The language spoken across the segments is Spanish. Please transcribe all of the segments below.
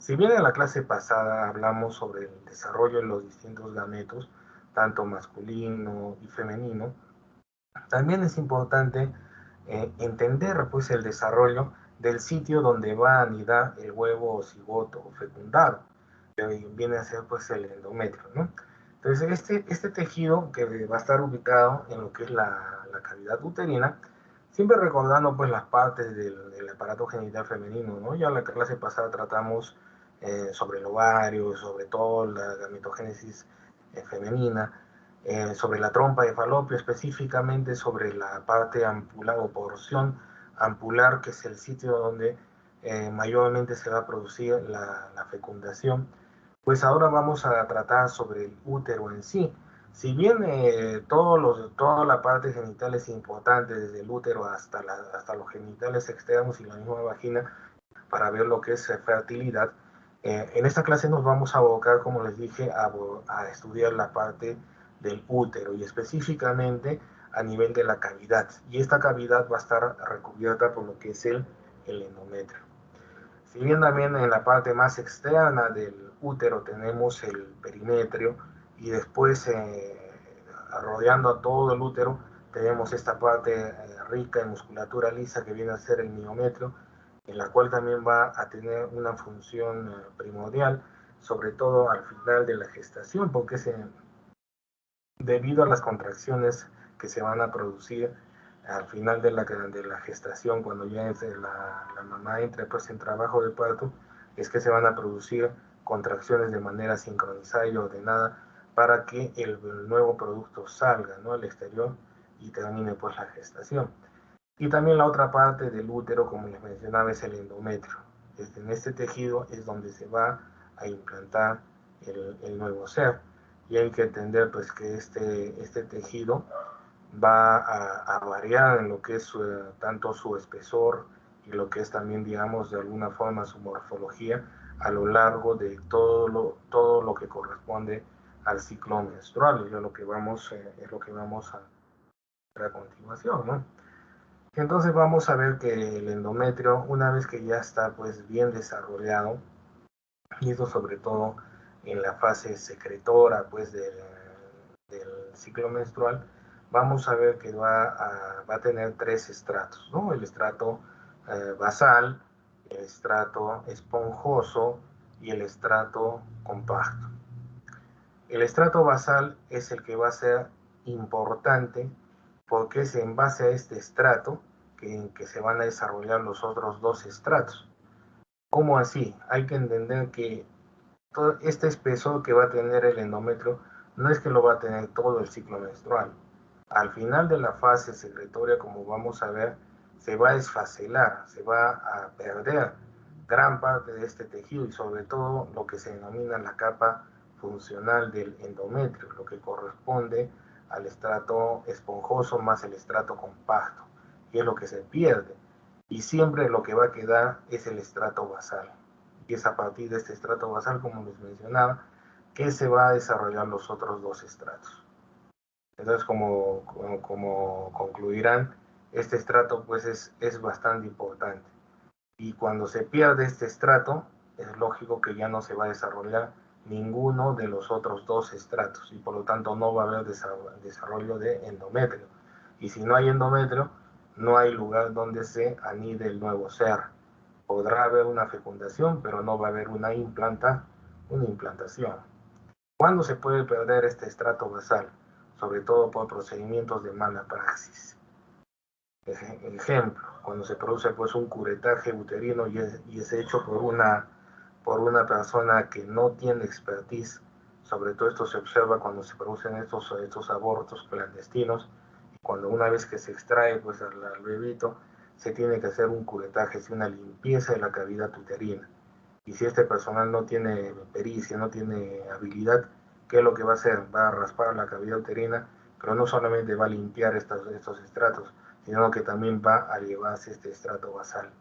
Si bien en la clase pasada hablamos sobre el desarrollo de los distintos gametos, tanto masculino y femenino, también es importante entender pues el desarrollo del sitio donde va a anidar el huevo o cigoto fecundado, que viene a ser pues el endometrio, ¿no? Entonces este tejido que va a estar ubicado en lo que es la cavidad uterina, siempre recordando pues las partes del aparato genital femenino, ¿no? Ya en la clase pasada tratamos sobre el ovario, sobre todo la gametogénesis femenina, sobre la trompa de falopio, específicamente sobre la parte ampular o porción ampular, que es el sitio donde mayormente se va a producir la fecundación. Pues ahora vamos a tratar sobre el útero en sí. Si bien toda la parte genital es importante, desde el útero hasta los genitales externos y la misma vagina, para ver lo que es fertilidad, en esta clase nos vamos a abocar, como les dije, a estudiar la parte del útero y específicamente a nivel de la cavidad. Y esta cavidad va a estar recubierta por lo que es el endometrio. Si bien también en la parte más externa del útero tenemos el perimetrio y después rodeando a todo el útero tenemos esta parte rica en musculatura lisa que viene a ser el miometrio, en la cual también va a tener una función primordial, sobre todo al final de la gestación, porque debido a las contracciones que se van a producir al final de la gestación, cuando ya la mamá entra pues en trabajo de parto, es que se van a producir contracciones de manera sincronizada y ordenada para que el nuevo producto salga, ¿no?, al exterior y termine pues la gestación. Y también la otra parte del útero, como les mencionaba, es el endometrio. En este tejido es donde se va a implantar el nuevo ser. Y hay que entender pues que este tejido va a variar en lo que es tanto su espesor y lo que es también, digamos, de alguna forma su morfología a lo largo de todo lo que corresponde al ciclo menstrual. Y es lo que vamos a ver a continuación, ¿no? Entonces vamos a ver que el endometrio, una vez que ya está pues bien desarrollado, y eso sobre todo en la fase secretora pues del ciclo menstrual, vamos a ver que va a tener tres estratos, ¿no? El estrato basal, el estrato esponjoso y el estrato compacto. El estrato basal es el que va a ser importante porque es en base a este estrato que se van a desarrollar los otros dos estratos. ¿Cómo así? Hay que entender que todo este espesor que va a tener el endometrio no es que lo va a tener todo el ciclo menstrual. Al final de la fase secretoria, como vamos a ver, se va a desfacelar, se va a perder gran parte de este tejido y sobre todo lo que se denomina la capa funcional del endometrio, lo que corresponde al estrato esponjoso más el estrato compacto, y es lo que se pierde. Y siempre lo que va a quedar es el estrato basal. Y es a partir de este estrato basal, como les mencionaba, que se va a desarrollar los otros dos estratos. Entonces, como concluirán, este estrato pues es bastante importante. Y cuando se pierde este estrato, es lógico que ya no se va a desarrollar ninguno de los otros dos estratos y por lo tanto no va a haber desarrollo de endometrio. Y si no hay endometrio, no hay lugar donde se anide el nuevo ser. Podrá haber una fecundación, pero no va a haber una implantación. ¿Cuándo se puede perder este estrato basal? Sobre todo por procedimientos de mala praxis. Ejemplo, cuando se produce pues un curetaje uterino y es hecho por una persona que no tiene expertise, sobre todo esto se observa cuando se producen estos abortos clandestinos, cuando una vez que se extrae pues al bebito, se tiene que hacer un curetaje, es una limpieza de la cavidad uterina. Y si este personal no tiene pericia, no tiene habilidad, ¿qué es lo que va a hacer? Va a raspar la cavidad uterina, pero no solamente va a limpiar estos estratos, sino que también va a llevarse este estrato basal.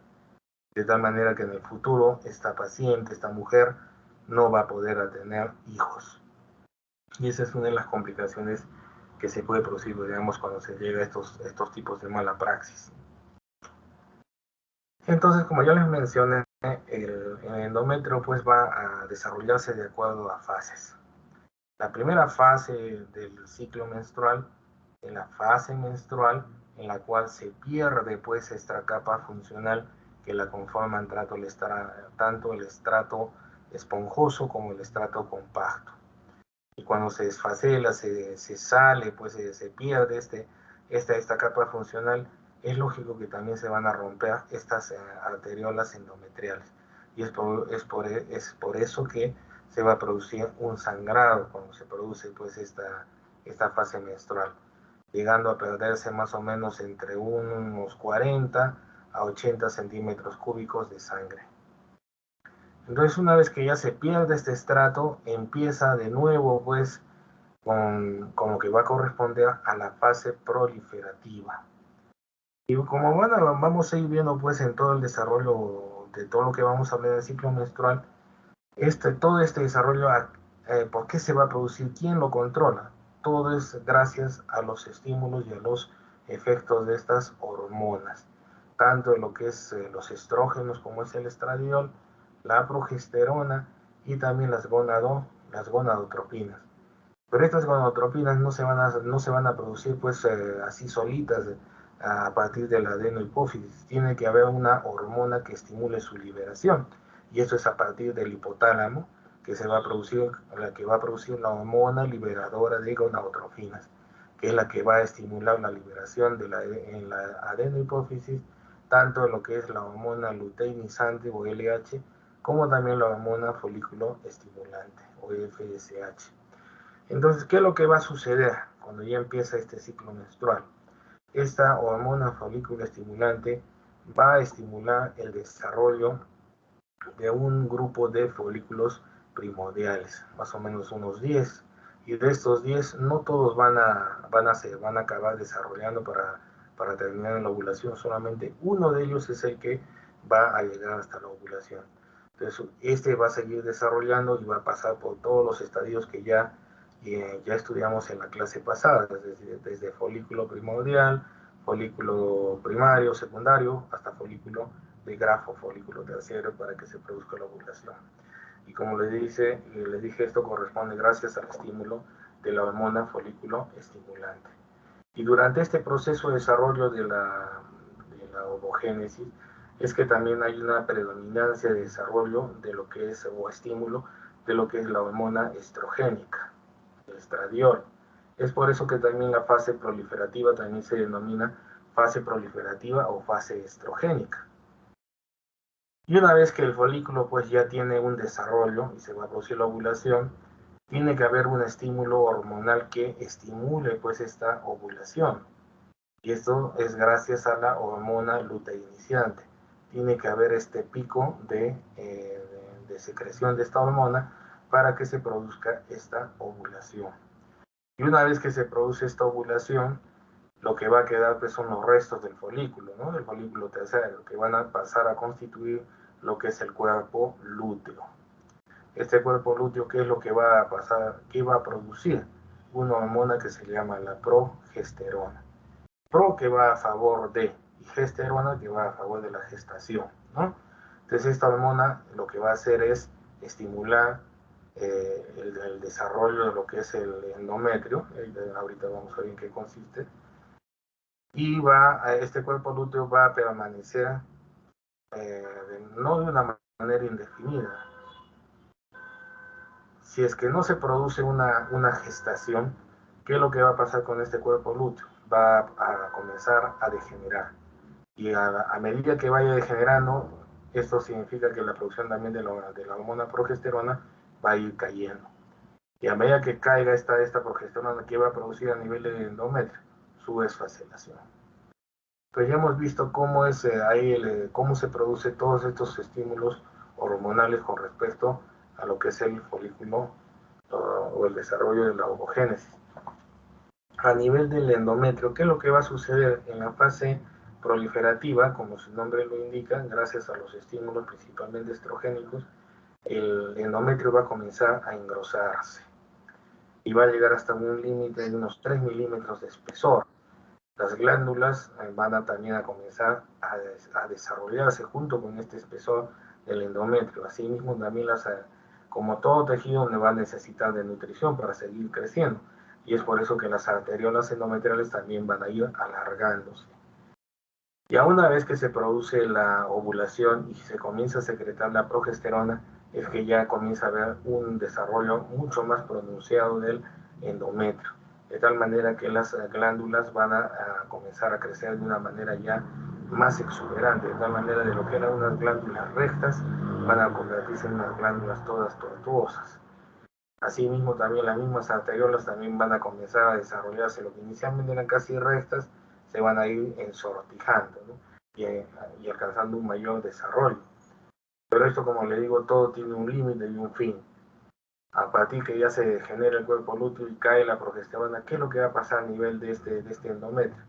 De tal manera que en el futuro esta paciente, esta mujer, no va a poder tener hijos. Y esa es una de las complicaciones que se puede producir, digamos, cuando se llega a estos tipos de mala praxis. Entonces, como ya les mencioné, el endometrio pues va a desarrollarse de acuerdo a fases. La primera fase del ciclo menstrual es la fase menstrual en la cual se pierde pues esta capa funcional que la conforman tanto el estrato esponjoso como el estrato compacto. Y cuando se desfacela, se sale, pues se pierde esta capa funcional, es lógico que también se van a romper estas arteriolas endometriales. Y es por eso que se va a producir un sangrado cuando se produce pues esta fase menstrual, llegando a perderse más o menos entre unos 40 a 80 centímetros cúbicos de sangre. Entonces, una vez que ya se pierde este estrato, empieza de nuevo pues con lo que va a corresponder a la fase proliferativa. Y como vamos a ir viendo pues en todo el desarrollo de todo lo que vamos a hablar del ciclo menstrual, todo este desarrollo, ¿por qué se va a producir? ¿Quién lo controla? Todo es gracias a los estímulos y a los efectos de estas hormonas, tanto lo que es los estrógenos como es el estradiol, la progesterona y también las gonadotropinas. Pero estas gonadotropinas no se van a producir pues así solitas a partir de la adenohipófisis. Tiene que haber una hormona que estimule su liberación. Y esto es a partir del hipotálamo que se va a producir, la que va a producir la hormona liberadora de gonadotropinas, que es la que va a estimular la liberación en la adenohipófisis, tanto lo que es la hormona luteinizante o LH, como también la hormona folículo estimulante o FSH. Entonces, ¿qué es lo que va a suceder cuando ya empieza este ciclo menstrual? Esta hormona folículo estimulante va a estimular el desarrollo de un grupo de folículos primordiales, más o menos unos 10. Y de estos 10, no todos van a acabar desarrollando para terminar en la ovulación, solamente uno de ellos es el que va a llegar hasta la ovulación. Entonces, este va a seguir desarrollando y va a pasar por todos los estadios que ya estudiamos en la clase pasada, desde folículo primordial, folículo primario, secundario, hasta folículo de grafo, folículo terciario, para que se produzca la ovulación. Y como les dije, esto corresponde gracias al estímulo de la hormona folículo estimulante. Y durante este proceso de desarrollo de la ovogénesis, es que también hay una predominancia de desarrollo de lo que es, o estímulo, de lo que es la hormona estrogénica, el estradiol. Es por eso que también la fase proliferativa también se denomina fase proliferativa o fase estrogénica. Y una vez que el folículo pues ya tiene un desarrollo y se va a producir la ovulación, tiene que haber un estímulo hormonal que estimule pues esta ovulación. Y esto es gracias a la hormona luteinizante. Tiene que haber este pico de secreción de esta hormona para que se produzca esta ovulación. Y una vez que se produce esta ovulación, lo que va a quedar pues, son los restos del folículo, ¿no? Del folículo terciario, que van a pasar a constituir lo que es el cuerpo lúteo. Este cuerpo lúteo, ¿qué es lo que va a pasar? ¿Qué va a producir? Una hormona que se llama la progesterona. Pro que va a favor de, y gesterona que va a favor de la gestación, ¿no? Entonces esta hormona lo que va a hacer es estimular el desarrollo de lo que es el endometrio, ahorita vamos a ver en qué consiste, y este cuerpo lúteo va a permanecer no de una manera indefinida. Si es que no se produce una gestación, ¿qué es lo que va a pasar con este cuerpo lúteo? Va a comenzar a degenerar. Y a medida que vaya degenerando, esto significa que la producción también de la hormona progesterona va a ir cayendo. Y a medida que caiga esta progesterona, que va a producir a nivel de endometrio, su desfacelación. Pues ya hemos visto cómo cómo se produce todos estos estímulos hormonales con respecto a lo que es el folículo o el desarrollo de la ovogénesis. A nivel del endometrio, ¿qué es lo que va a suceder en la fase proliferativa? Como su nombre lo indica, gracias a los estímulos principalmente estrogénicos, el endometrio va a comenzar a engrosarse y va a llegar hasta un límite de unos 3 milímetros de espesor. Las glándulas van también a comenzar a desarrollarse junto con este espesor del endometrio. Asimismo, también como todo tejido va a necesitar de nutrición para seguir creciendo, y es por eso que las arteriolas endometriales también van a ir alargándose. Ya una vez que se produce la ovulación y se comienza a secretar la progesterona, es que ya comienza a haber un desarrollo mucho más pronunciado del endometrio, de tal manera que las glándulas van a comenzar a crecer de una manera ya más exuberante, de tal manera de lo que eran unas glándulas rectas van a convertirse en unas glándulas todas tortuosas. Asimismo, también las mismas arteriolas también van a comenzar a desarrollarse, lo que inicialmente eran casi rectas, se van a ir ensortijando, ¿no? y alcanzando un mayor desarrollo. Pero esto, como le digo, todo tiene un límite y un fin. A partir que ya se genera el cuerpo lúteo y cae la progesterona, ¿qué es lo que va a pasar a nivel de este endometrio?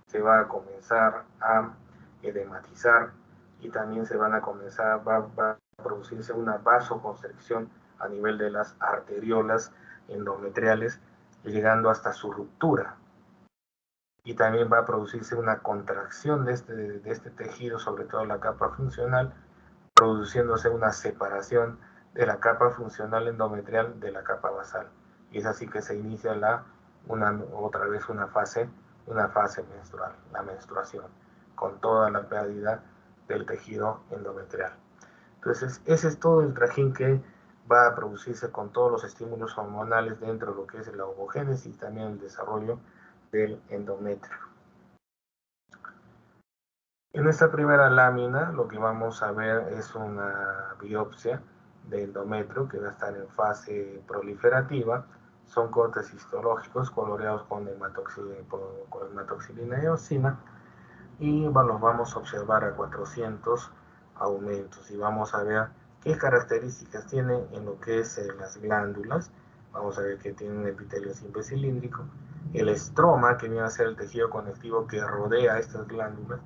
Se va a comenzar a edematizar y también se van a comenzar, va a producirse una vasoconstricción a nivel de las arteriolas endometriales, llegando hasta su ruptura. Y también va a producirse una contracción de este tejido, sobre todo la capa funcional, produciéndose una separación de la capa funcional endometrial de la capa basal. Y es así que se inicia otra vez una fase menstrual, la menstruación, con toda la pérdida del tejido endometrial. Entonces, ese es todo el trajín que va a producirse con todos los estímulos hormonales dentro de lo que es la ovogénesis y también el desarrollo del endometrio. En esta primera lámina lo que vamos a ver es una biopsia de endometrio que va a estar en fase proliferativa. Son cortes histológicos coloreados con hematoxilina y eosina, y los vamos a observar a 400 aumentos y vamos a ver qué características tiene en lo que es las glándulas. Vamos a ver que tiene un epitelio simple cilíndrico, el estroma, que viene a ser el tejido conectivo que rodea estas glándulas,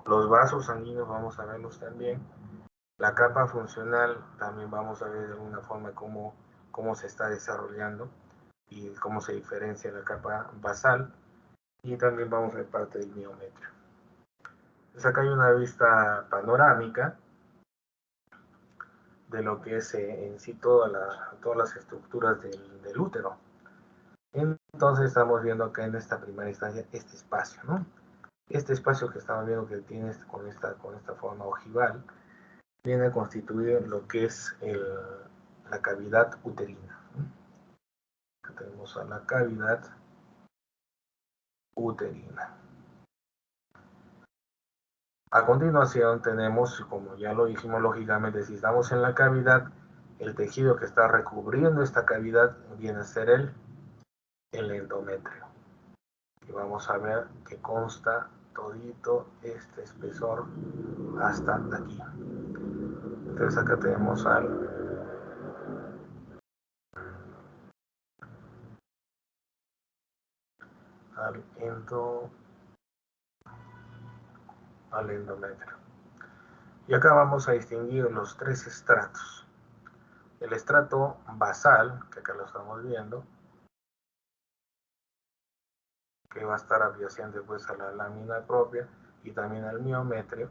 los vasos sanguíneos vamos a verlos también, la capa funcional también vamos a ver de alguna forma cómo se está desarrollando y cómo se diferencia la capa basal, y también vamos a ver parte del miometrio. Entonces acá hay una vista panorámica de lo que es en sí todas las estructuras del útero. Entonces estamos viendo acá en esta primera instancia este espacio, ¿no? Este espacio que estamos viendo que tiene con esta forma ojival, viene a constituir lo que es la cavidad uterina. Acá tenemos a la cavidad uterina. A continuación tenemos, como ya lo dijimos lógicamente, si estamos en la cavidad, el tejido que está recubriendo esta cavidad viene a ser el endometrio. Y vamos a ver que consta todito este espesor hasta aquí. Entonces acá tenemos al endometrio. Y acá vamos a distinguir los tres estratos. El estrato basal, que acá lo estamos viendo, que va a estar adyacente pues a la lámina propia y también al miometrio.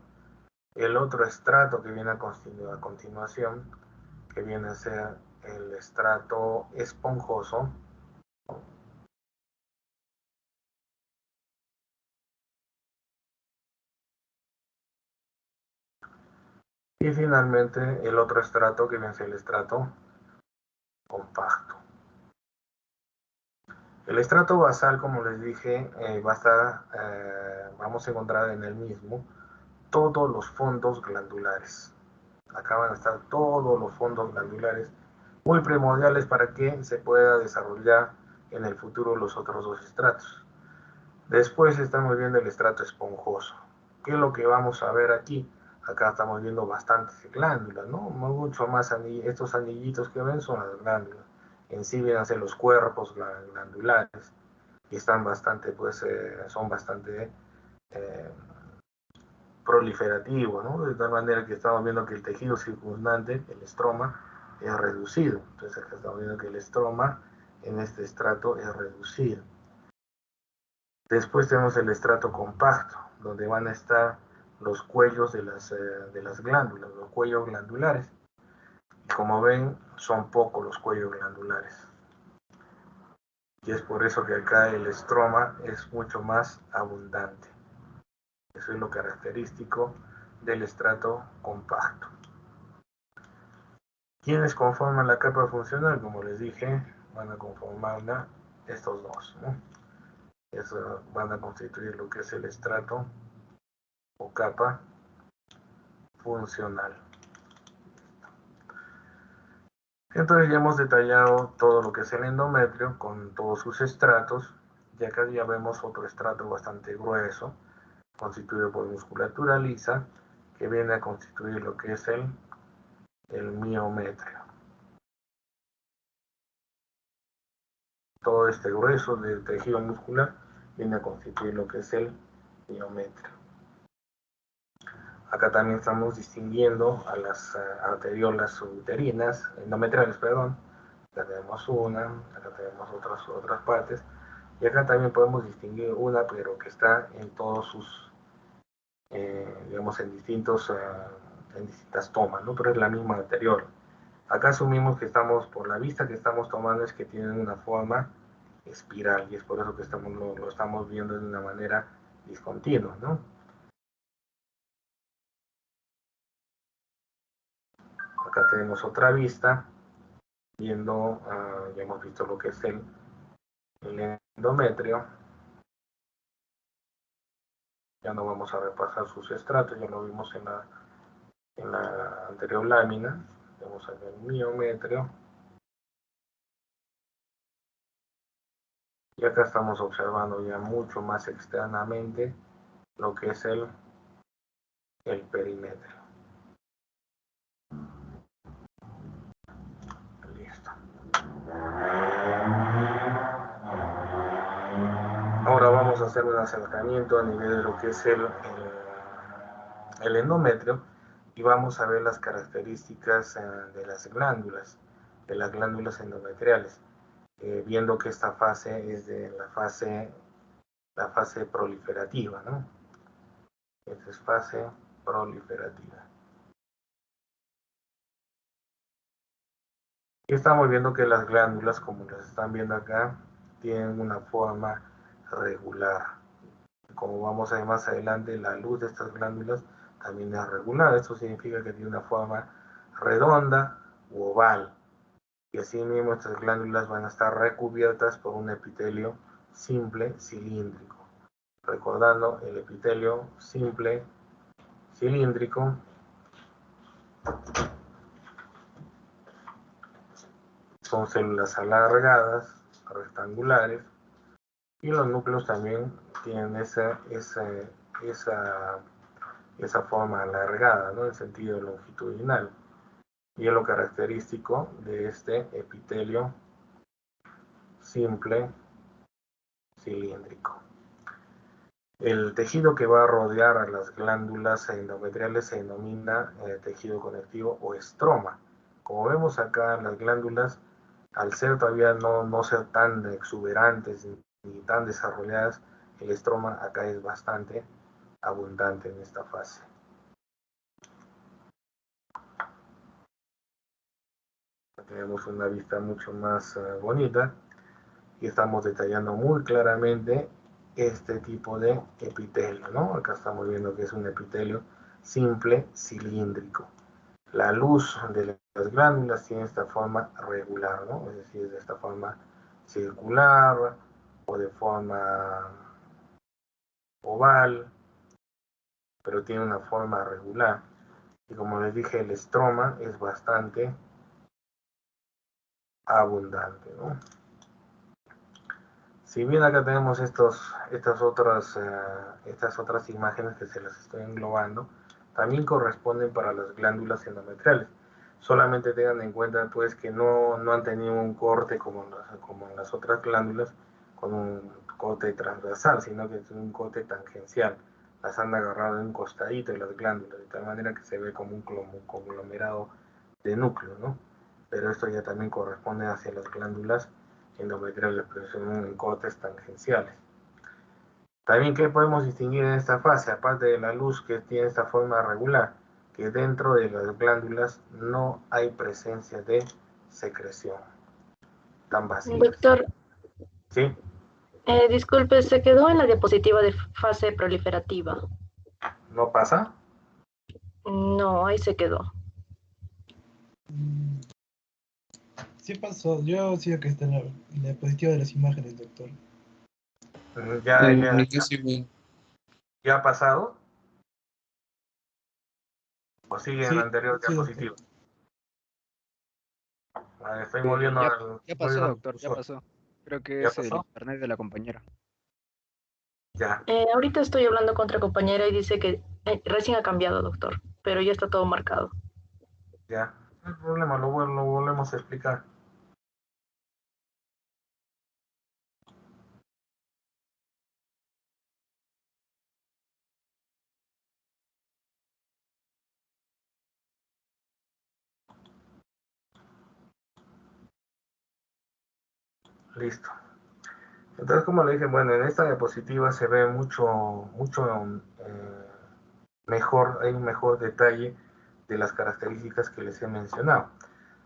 El otro estrato que viene a continuación, que viene a ser el estrato esponjoso, y finalmente el otro estrato que viene a ser el estrato compacto. El estrato basal, como les dije, vamos a encontrar en el mismo todos los fondos glandulares. Acá van a estar todos los fondos glandulares, muy primordiales para que se pueda desarrollar en el futuro los otros dos estratos. Después estamos viendo el estrato esponjoso. ¿Qué es lo que vamos a ver aquí? Acá estamos viendo bastantes glándulas, ¿no? Mucho más estos anillitos que ven son las glándulas. En sí vienen a ser los cuerpos glandulares y están bastante, pues, son bastante proliferativos, ¿no? De tal manera que estamos viendo que el tejido circundante, el estroma, es reducido. Entonces acá estamos viendo que el estroma en este estrato es reducido. Después tenemos el estrato compacto, donde van a estar los cuellos de las glándulas, los cuellos glandulares. Y como ven, son pocos los cuellos glandulares. Y es por eso que acá el estroma es mucho más abundante. Eso es lo característico del estrato compacto. ¿Quiénes conforman la capa funcional? Como les dije, van a conformarla estos dos, ¿no? Eso van a constituir lo que es el estrato o capa funcional. Entonces ya hemos detallado todo lo que es el endometrio con todos sus estratos, y acá ya vemos otro estrato bastante grueso, constituido por musculatura lisa, que viene a constituir lo que es el miometrio. Todo este grueso del tejido muscular viene a constituir lo que es el miometrio. Acá también estamos distinguiendo a las arteriolas uterinas, endometriales, perdón. Acá tenemos una, acá tenemos otras partes. Y acá también podemos distinguir una, pero que está en todos sus, digamos, en distintas tomas, ¿no? Pero es la misma arteriola. Acá asumimos que estamos, por la vista que estamos tomando, es que tienen una forma espiral, y es por eso que lo estamos viendo de una manera discontinua, ¿no? Acá tenemos otra vista, viendo, ya hemos visto lo que es el endometrio. Ya no vamos a repasar sus estratos, ya lo vimos en la anterior lámina. Vemos aquí el miometrio. Y acá estamos observando ya mucho más externamente lo que es el perímetro. Listo. Ahora vamos a hacer un acercamiento a nivel de lo que es el endometrio, y vamos a ver las características de las glándulas endometriales, viendo que esta fase es de la fase proliferativa, ¿no? Esta es fase proliferativa. Y estamos viendo que las glándulas, como las están viendo acá, tienen una forma regular. Como vamos a ver más adelante, la luz de estas glándulas también es regular. Esto significa que tiene una forma redonda u oval. Y así mismo estas glándulas van a estar recubiertas por un epitelio simple cilíndrico. Recordando, el epitelio simple cilíndrico son células alargadas, rectangulares, y los núcleos también tienen esa forma alargada, ¿no? En sentido longitudinal. Y es lo característico de este epitelio simple cilíndrico. El tejido que va a rodear a las glándulas endometriales se denomina tejido conectivo o estroma. Como vemos acá, las glándulas, al ser todavía no ser tan exuberantes ni tan desarrolladas, el estroma acá es bastante abundante en esta fase. Tenemos una vista mucho más bonita, y estamos detallando muy claramente este tipo de epitelio, ¿no? Acá estamos viendo que es un epitelio simple cilíndrico. La luz de las glándulas tiene esta forma regular, ¿no? Es decir, de esta forma circular o de forma oval, pero tiene una forma regular. Y como les dije, el estroma es bastante abundante, ¿no? Si bien acá tenemos estas otras imágenes que se las estoy englobando, también corresponden para las glándulas endometriales. Solamente tengan en cuenta, pues, que no han tenido un corte como en las otras glándulas, con un corte transversal, sino que es un corte tangencial. Las han agarrado en un costadito de las glándulas, de tal manera que se ve como un conglomerado de núcleo, ¿no? Pero esto ya también corresponde hacia las glándulas endometriales, pero son en cortes tangenciales. También, ¿qué podemos distinguir en esta fase? Aparte de la luz que tiene esta forma regular, que dentro de las glándulas no hay presencia de secreción, tan vacías. Doctor, ¿Sí? disculpe, se quedó en la diapositiva de fase proliferativa. ¿No pasa? No, ahí se quedó. Sí pasó, yo sí que está en la diapositiva de las imágenes, doctor. ¿Ya ha pasado? ¿O sigue en la anterior Sí, diapositiva? Vale, estoy Ya, moviendo ya pasó, doctor, ya pasó. Creo que ¿Ya es el pasó? internet de la compañera. Ya. Ahorita estoy hablando con otra compañera y dice que recién ha cambiado, doctor, pero ya está todo marcado. Ya. No hay problema, lo volvemos a explicar. Listo. Entonces, como le dije, bueno, en esta diapositiva se ve mucho mejor, hay un mejor detalle de las características que les he mencionado.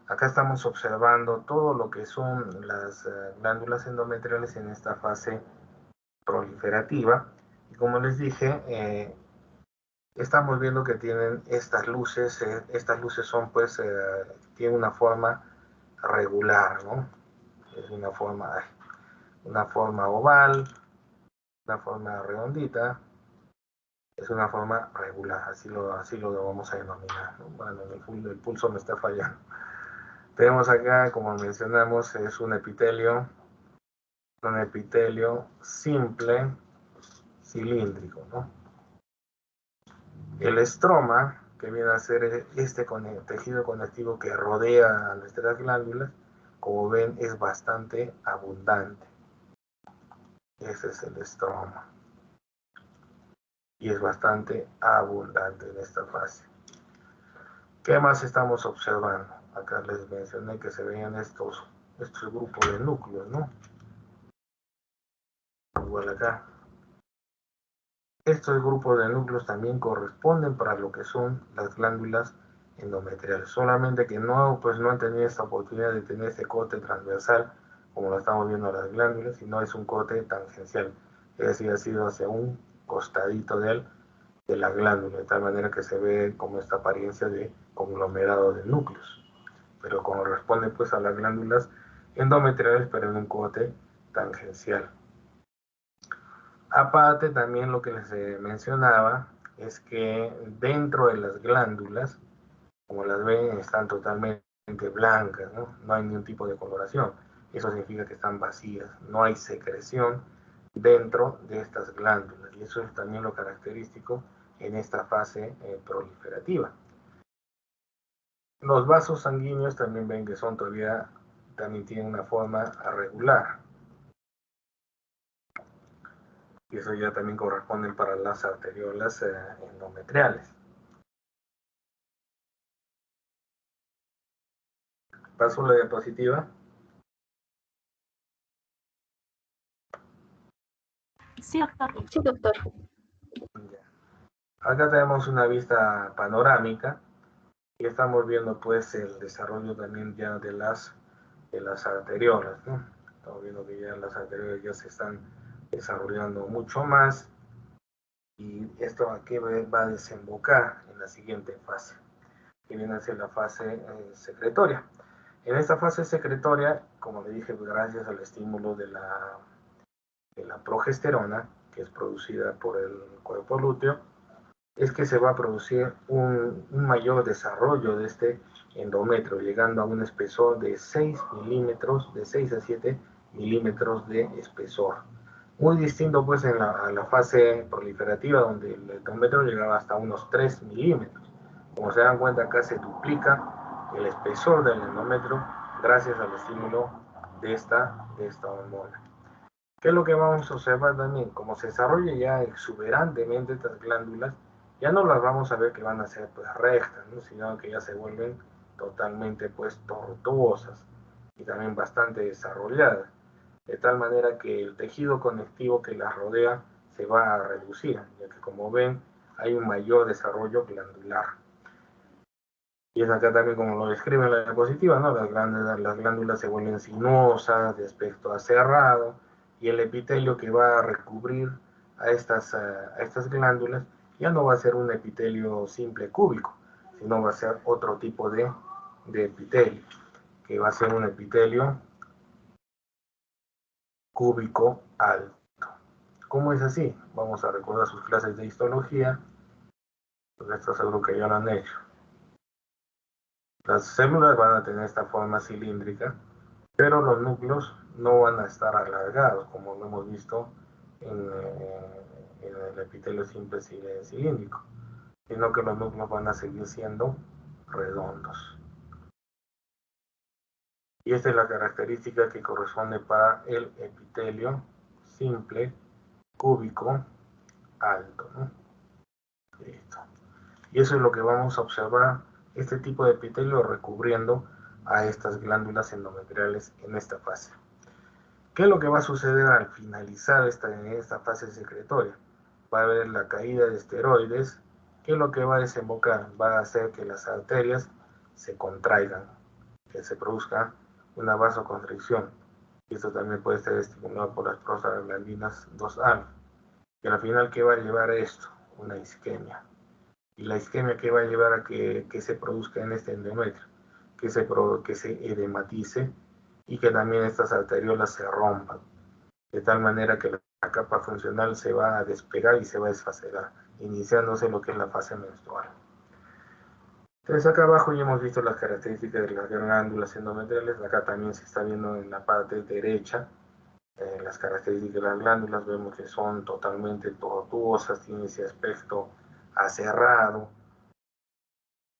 Acá estamos observando todo lo que son las glándulas endometriales en esta fase proliferativa. Y como les dije, estamos viendo que tienen estas luces son pues, tienen una forma regular, ¿no? Es una forma oval, una forma redondita, es una forma regular, así lo vamos a denominar, ¿no? Bueno, el pulso me está fallando. Tenemos acá, como mencionamos, es un epitelio simple, cilíndrico, ¿no? El estroma, que viene a ser este tejido conectivo que rodea a nuestras glándulas, como ven, es bastante abundante. Ese es el estroma. Y es bastante abundante en esta fase. ¿Qué más estamos observando? Acá les mencioné que se veían estos grupos de núcleos, ¿no? Igual acá. Estos grupos de núcleos también corresponden para lo que son las glándulas endometriales, solamente que no han tenido esta oportunidad de tener ese corte transversal como lo estamos viendo a las glándulas, sino es un corte tangencial, es decir, ha sido hacia un costadito de la glándula, de tal manera que se ve como esta apariencia de conglomerado de núcleos, pero corresponde pues a las glándulas endometriales, pero en un corte tangencial. Aparte, también lo que les mencionaba es que dentro de las glándulas, como las ven, están totalmente blancas, ¿no? No hay ningún tipo de coloración. Eso significa que están vacías, no hay secreción dentro de estas glándulas. Y eso es también lo característico en esta fase proliferativa. Los vasos sanguíneos también ven que también tienen una forma regular. Y eso ya también corresponde para las arteriolas endometriales. Paso la diapositiva. Sí, doctor. Sí, doctor. Acá tenemos una vista panorámica y estamos viendo pues el desarrollo también ya de las arteriolas, ¿no? Estamos viendo que ya las arteriolas ya se están desarrollando mucho más y esto aquí va a desembocar en la siguiente fase, que viene a ser la fase secretoria. En esta fase secretoria, como le dije, gracias al estímulo de la progesterona, que es producida por el cuerpo lúteo, es que se va a producir un mayor desarrollo de este endometrio, llegando a un espesor de 6 milímetros, de 6 a 7 milímetros de espesor. Muy distinto pues a la fase proliferativa, donde el endometrio llegaba hasta unos 3 milímetros. Como se dan cuenta, acá se duplica el espesor del endometrio gracias al estímulo de esta hormona. ¿Qué es lo que vamos a observar también? Como se desarrolla ya exuberantemente estas glándulas, ya no las vamos a ver que van a ser pues rectas, ¿no? Sino que ya se vuelven totalmente pues tortuosas y también bastante desarrolladas, de tal manera que el tejido conectivo que las rodea se va a reducir, ya que como ven, hay un mayor desarrollo glandular. Y es acá también como lo describe en la diapositiva, ¿no? Las glándulas se vuelven sinuosas, de aspecto aserrado, y el epitelio que va a recubrir a estas glándulas ya no va a ser un epitelio simple cúbico, sino va a ser otro tipo de epitelio, que va a ser un epitelio cúbico alto. ¿Cómo es así? Vamos a recordar sus clases de histología, pues esto seguro que ya lo han hecho. Las células van a tener esta forma cilíndrica, pero los núcleos no van a estar alargados, como lo hemos visto en el epitelio simple cilíndrico, sino que los núcleos van a seguir siendo redondos. Y esta es la característica que corresponde para el epitelio simple cúbico alto, ¿no? Listo. Y eso es lo que vamos a observar, este tipo de epitelio recubriendo a estas glándulas endometriales en esta fase. ¿Qué es lo que va a suceder al finalizar esta fase secretoria? Va a haber la caída de esteroides, que es lo que va a desembocar, va a hacer que las arterias se contraigan, que se produzca una vasoconstricción. Y esto también puede ser estimulado por las prostaglandinas 2-alfa. Y al final, ¿qué va a llevar a esto? Una isquemia. Y la isquemia que va a llevar a que se produzca en este endometrio, que se edematice y que también estas arteriolas se rompan, de tal manera que la capa funcional se va a despegar y se va a desfacegar, iniciándose lo que es la fase menstrual. Entonces acá abajo ya hemos visto las características de las glándulas endometriales, acá también se está viendo en la parte derecha las características de las glándulas, vemos que son totalmente tortuosas, tienen ese aspecto aserrado,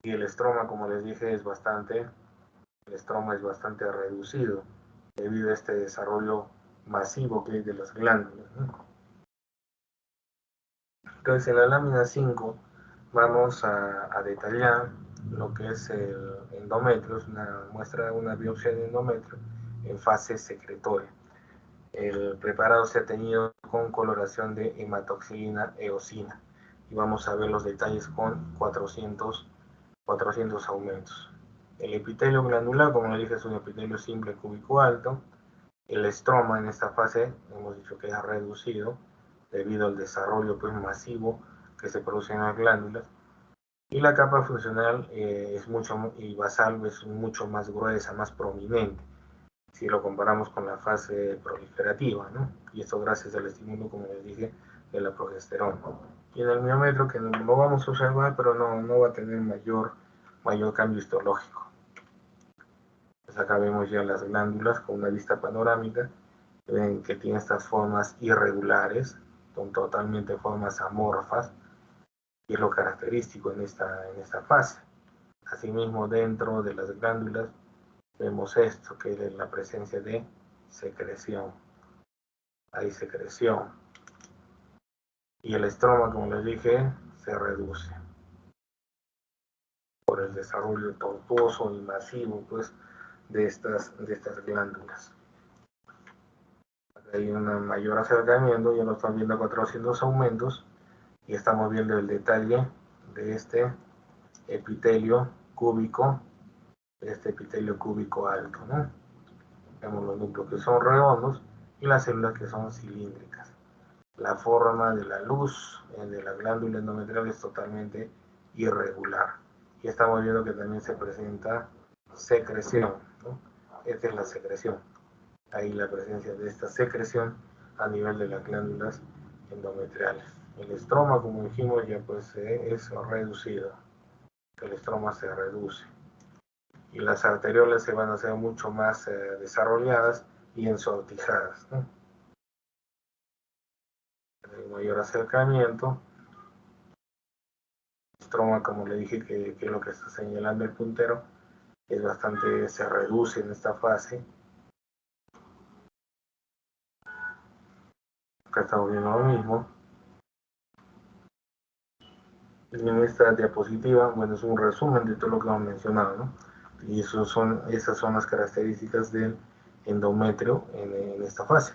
y el estroma, como les dije, es bastante reducido debido a este desarrollo masivo que hay de las glándulas, ¿no? Entonces en la lámina 5 vamos a detallar lo que es el endometrio, es una biopsia de endometrio en fase secretoria. El preparado se ha teñido con coloración de hematoxilina eosina y vamos a ver los detalles con 400 aumentos. El epitelio glandular, como le dije, es un epitelio simple cúbico alto. El estroma en esta fase hemos dicho que es reducido debido al desarrollo masivo que se produce en las glándulas. Y la capa funcional y basal es mucho más gruesa, más prominente, si lo comparamos con la fase proliferativa, ¿no? Y esto gracias al estímulo, como les dije, de la progesterona. Y en el miometrio, que lo vamos a observar, pero no va a tener mayor cambio histológico. Pues acá vemos ya las glándulas con una vista panorámica, ven que tiene estas formas irregulares, son totalmente formas amorfas, y es lo característico en esta fase. Asimismo, dentro de las glándulas vemos esto, que es la presencia de secreción. Hay secreción. Y el estroma, como les dije, se reduce por el desarrollo tortuoso y masivo, pues, de estas glándulas. Hay un mayor acercamiento, ya lo están viendo a 400 aumentos, y estamos viendo el detalle de este epitelio cúbico, alto, ¿no? Vemos los núcleos que son redondos y las células que son cilíndricas. La forma de la luz de la glándula endometrial es totalmente irregular. Y estamos viendo que también se presenta secreción, ¿no? Esta es la secreción. Ahí la presencia de esta secreción a nivel de las glándulas endometriales. El estroma, como dijimos, ya pues es reducido. El estroma se reduce. Y las arteriolas se van a hacer mucho más desarrolladas y ensortijadas, ¿no? Hay mayor acercamiento. El estroma, como le dije, que es lo que está señalando el puntero, se reduce en esta fase. Acá estamos viendo lo mismo. Y en esta diapositiva, bueno, es un resumen de todo lo que hemos mencionado, ¿no? Y esas son las características del endometrio en esta fase.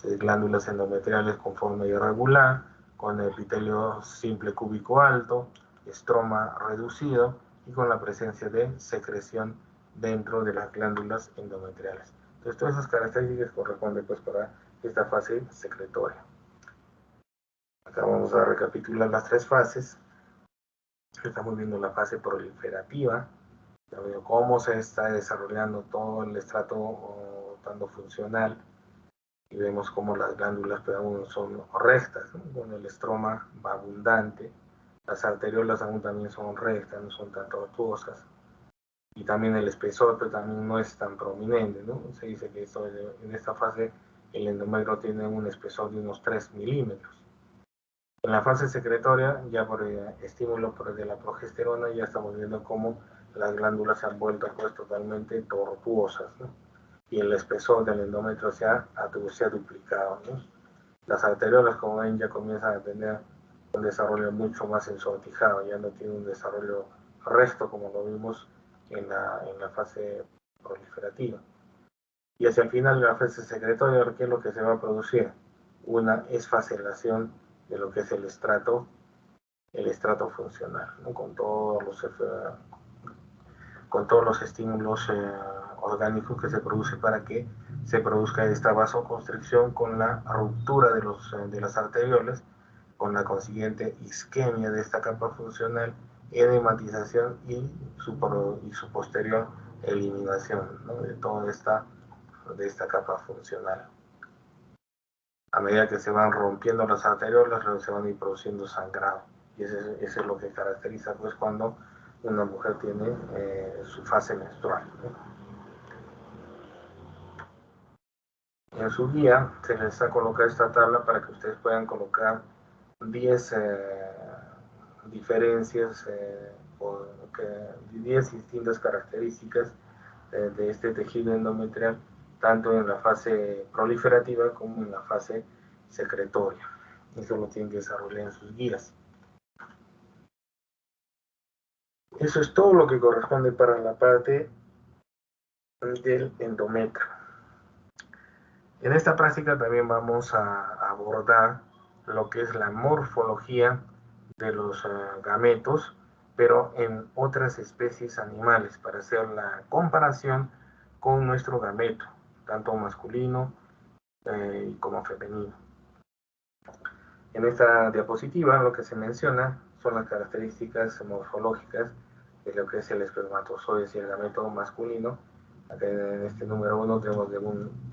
glándulas endometriales con forma irregular, con epitelio simple cúbico alto, estroma reducido y con la presencia de secreción dentro de las glándulas endometriales. Entonces, todas esas características corresponden pues para esta fase secretoria. Acá vamos a recapitular las tres fases. Estamos viendo la fase proliferativa, cómo se está desarrollando todo el estrato tanto funcional, y vemos cómo las glándulas pues, aún son rectas, ¿no? Con el estroma va abundante, las arteriolas aún también son rectas, no son tan tortuosas, y también el espesor pues, también no es tan prominente, ¿no? Se dice que en esta fase el endometrio tiene un espesor de unos 3 milímetros. En la fase secretoria, ya por estímulo de la progesterona, ya estamos viendo cómo las glándulas se han vuelto pues totalmente tortuosas, ¿no? Y el espesor del endometrio se ha duplicado, ¿no? Las arteriolas, como ven, ya comienzan a tener un desarrollo mucho más ensortijado, ya no tiene un desarrollo recto como lo vimos en la fase proliferativa. Y hacia el final de la fase secretoria, ¿qué es lo que se va a producir? Una esfacelación de lo que es el estrato funcional, ¿no? Con todos los estímulos orgánicos que se produce para que se produzca esta vasoconstricción con la ruptura de las arteriolas, con la consiguiente isquemia de esta capa funcional, edematización y su posterior eliminación, ¿no? De toda esta capa funcional. A medida que se van rompiendo las arteriolas, se van a ir produciendo sangrado. Y eso es lo que caracteriza pues, cuando una mujer tiene su fase menstrual, ¿no? En su guía se les ha colocado esta tabla para que ustedes puedan colocar 10 diferencias, 10 distintas características de este tejido endometrial, tanto en la fase proliferativa como en la fase secretoria. Eso lo tienen que desarrollar en sus guías. Eso es todo lo que corresponde para la parte del endometrio. En esta práctica también vamos a abordar lo que es la morfología de los gametos, pero en otras especies animales, para hacer la comparación con nuestro gameto, tanto masculino como femenino. En esta diapositiva lo que se menciona son las características morfológicas de lo que es el espermatozoide y el gameto masculino. Acá en este número 1 tenemos de un